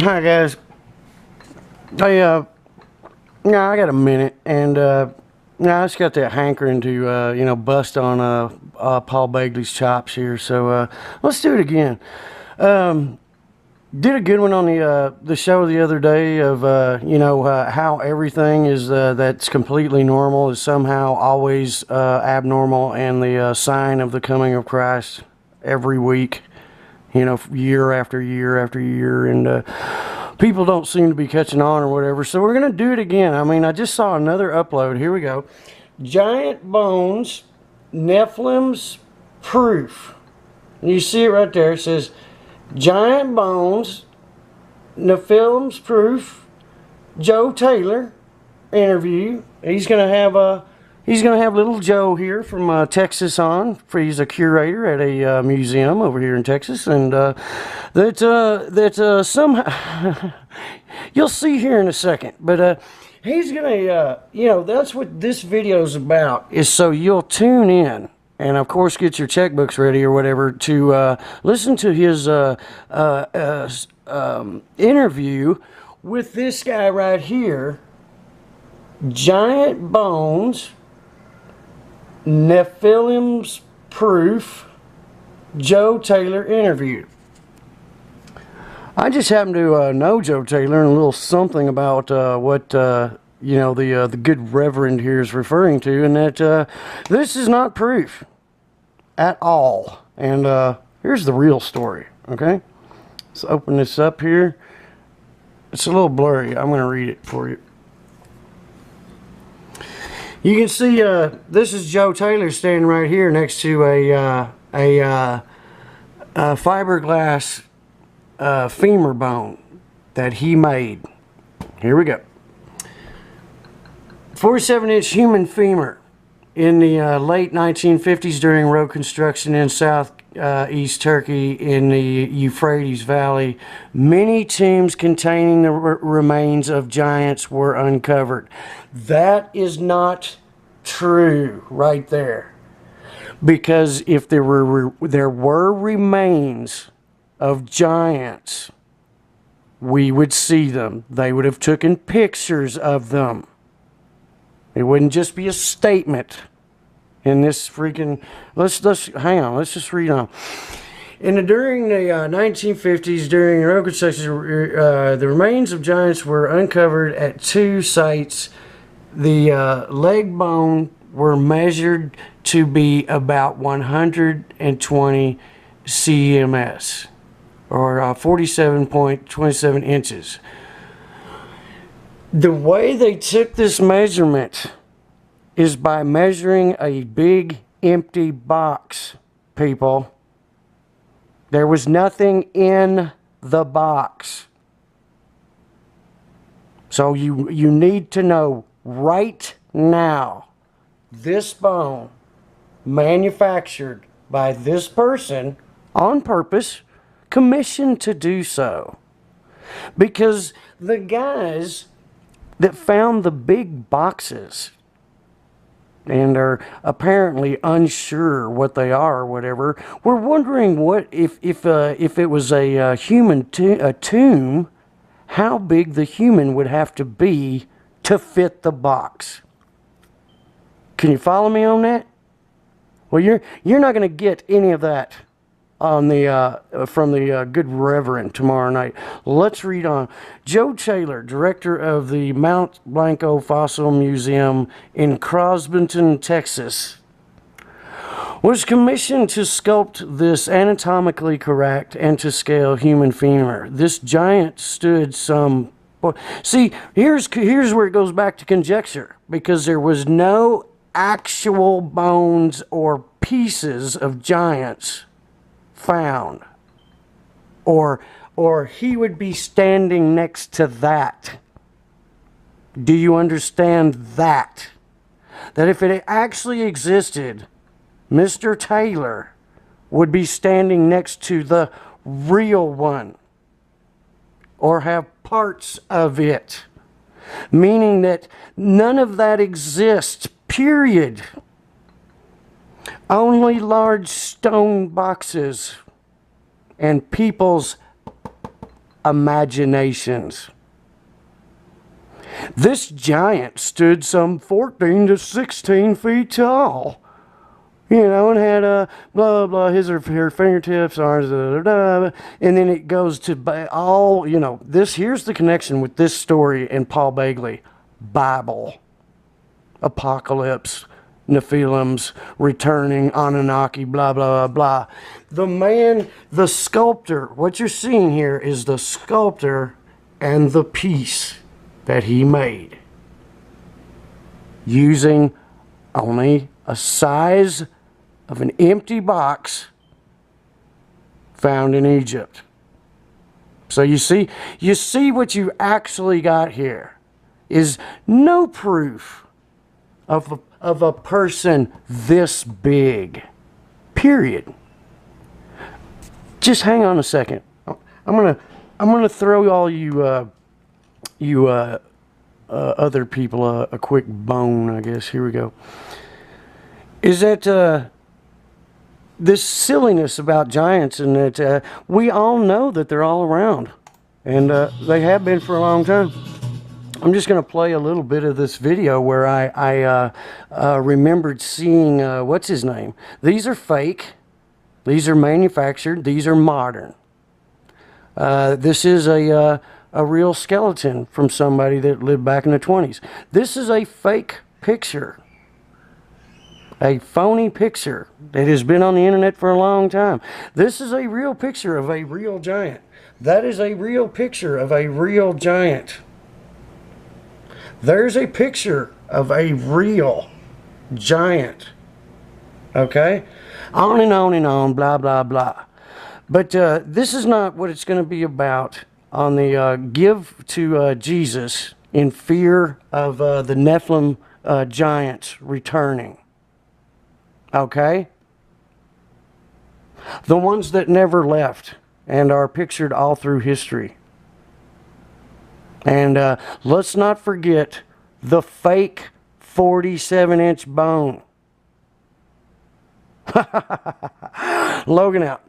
Hi guys. Hey, yeah, I got a minute, and I just got that hankering to bust on Paul Begley's chops here. So let's do it again. Did a good one on the show the other day of how everything is that's completely normal is somehow always abnormal, and the sign of the coming of Christ every week. Year after year after year, and people don't seem to be catching on or whatever. So we're going to do it again. I mean, I just saw another upload. Here we go. Giant bones, Nephilim's proof. You see it right there. It says, giant bones, Nephilim's proof, Joe Taylor interview. He's gonna have little Joe here from Texas on. He's a curator at a museum over here in Texas, and that somehow you'll see here in a second. But he's gonna, that's what this video is about. Is so you'll tune in. And of course, get your checkbooks ready or whatever to listen to his interview with this guy right here. Giant bones, Nephilim's proof, Joe Taylor interview. I just happen to know Joe Taylor and a little something about what the good reverend here is referring to, and that this is not proof at all. And here's the real story. Okay, let's open this up here. It's a little blurry. I'm going to read it for you. You can see this is Joe Taylor standing right here next to a fiberglass femur bone that he made. Here we go. 47-inch human femur in the late 1950s during road construction in southeast Turkey in the Euphrates Valley. Many tombs containing the remains of giants were uncovered. That is not true right there. Because if there were remains of giants, we would see them. They would have taken pictures of them. It wouldn't just be a statement in this freaking... Let's hang on. Let's just read on. During the 1950s, during road construction, the remains of giants were uncovered at two sites. The leg bone were measured to be about 120 cms, or 47.27 inches. The way they took this measurement is by measuring a big empty box, people. There was nothing in the box. So you need to know right now, this bone manufactured by this person on purpose, commissioned to do so. Because the guys that found the big boxes and are apparently unsure what they are or whatever, we're wondering what if it was a human tomb, how big the human would have to be to fit the box. Can you follow me on that? Well, you're not going to get any of that on the from the good reverend tomorrow night. Let's read on. Joe Taylor, director of the Mount Blanco Fossil Museum in Crosbyton, Texas, was commissioned to sculpt this anatomically correct and to scale human femur. This giant stood some... See, here's where it goes back to conjecture, because there was no actual bones or pieces of giants found, or he would be standing next to that. Do you understand that? That if it actually existed, Mr. Taylor would be standing next to the real one, or have parts of it, meaning that none of that exists, period. Only large stone boxes and people's imaginations. This giant stood some 14 to 16 feet tall. You know, and had a blah, blah, his or her fingertips, arms, and then it goes to all, you know, this, here's the connection with this story and Paul Bagley. Bible, apocalypse, Nephilims, returning, Anunnaki, blah, blah, blah, blah. The man, the sculptor, what you're seeing here is the sculptor and the piece that he made using only a size of an empty box found in Egypt. So you see what you actually got here is no proof of a person this big. Period. Just hang on a second. I'm gonna throw all you other people a quick bone, I guess. Here we go. Is that this silliness about giants, and that we all know that they're all around, and they have been for a long time. I'm just going to play a little bit of this video where I remembered seeing, what's his name? These are fake. These are manufactured. These are modern. This is a real skeleton from somebody that lived back in the 20s. This is a fake picture. A phony picture that has been on the internet for a long time. This is a real picture of a real giant. That is a real picture of a real giant. There's a picture of a real giant. Okay? On and on, blah, blah, blah. But this is not what it's going to be about on the Give to Jesus in fear of the Nephilim giants returning. Okay? The ones that never left and are pictured all through history. And let's not forget the fake 47-inch bone. Logan out.